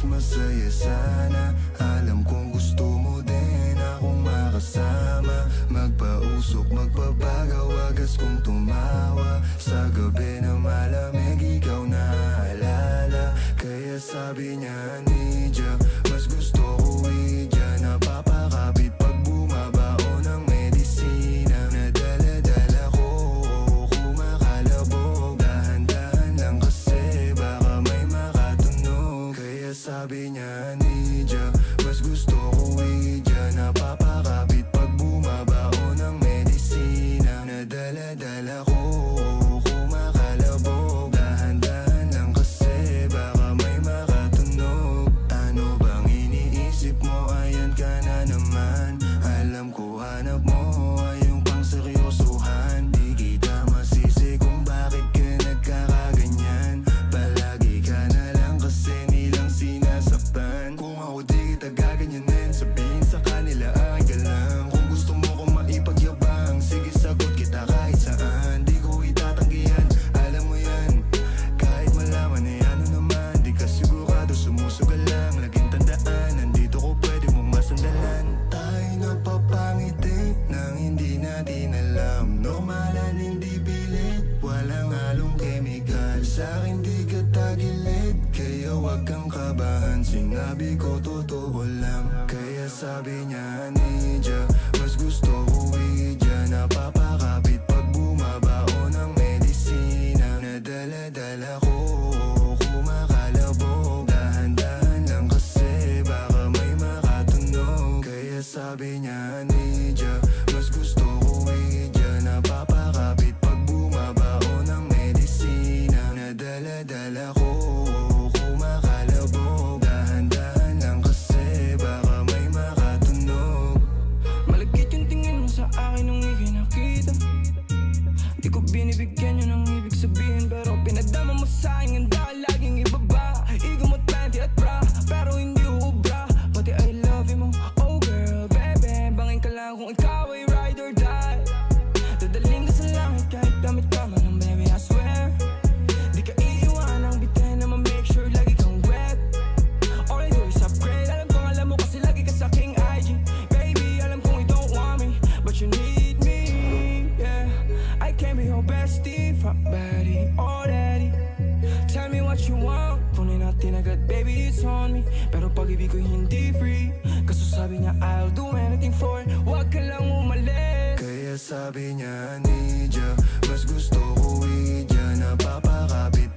mas masaya sana. Alam kong gusto mo din akong makasama. Magpausok, magpabagaw, wagas kong tumawa. Sa gabi na malamig, ikaw naaalala. Kaya sabi niya, Nidya, mas gusto ko Idya. Napapakapit pag bumabao ng medisina. Nadala-dala ko, kumakalabog. Dahan-dahan lang kasi baka may makatunog. Kaya sabi niya, Nidya, mas gusto ko Idya. Napapakapit pag bumabao ng medisina. Nadala-dala ko, kumakalabog. Dahan-dahan lang kasi baka may makatunog. Ano bang iniisip mo? Ayan ka na naman. Alam ko hanap mo ay yung pang seryosohan. Di kita masisi kung bakit ka nagkakaganyan. Palagi ka na lang kasi nilang sinasaktan. Kung ako di kita gaganyanin, sabihin sa kanila ay ka lang. Kung gusto mo kong maipagyabang, sige sagot kita kahit saan. Di ko itatanggihan, alam mo yan. Kahit malaman eh ano naman, di ka sigurado, sumusugal lang. Laging tandaan, nandito ko pwede mong masandalan. Tayo napapangiti nang hindi natin alam. Normalan, hindi pilit, walang halong chemical. Sa'kin di ka tagilid, kaya wag kang kabahan. Sinabi ko totoo lang. Kaya sabi niya, Nidya, mas gusto ko Idya. Napapakapit pag bumabao ng medisina. Nadala-dala ko, kumakalabog. Dahan-dahan lang kasi baka may makatunog. Kaya sabi niya, Nidya, mas gusto ko Idya. Napapakapit pag bumabao ng medisina. Nadala-dala ko, kumakalabog. Dahan-dahan lang kasi baka may makatunog. Malagkit yung tingin mo sa akin nung ika'y nakita. Di ko binibigyan yun ang ibig sabihin, pero pinadama mo sa'kin. Handa ka laging ibaba. Ego mo 20 at bra, pero hindi uubra. Pati I love you mo, oh girl, baby. Bangin ka lang kung ikaw ay ride or die. Dadaling ka sa langit kahit damit ka man ng baby, I swear. Di ka iiwanang bitin na ma-make sure lagi kang wet. All I do is upgrade. Alam kong alam mo kasi lagi ka sa aking IG. Baby, alam kong you don't want me, but you need me, yeah. I can be your bestie, fuck buddy, already. Tell me what you want, kunin natin agad, baby, it's on me. Pero pag-ibig ko'y hindi free, kaso sabi niya I'll do anything for it. Huwag ka lang umalis. Kaya sabi niya, Nidya, mas gusto ko Idya. Napapakapit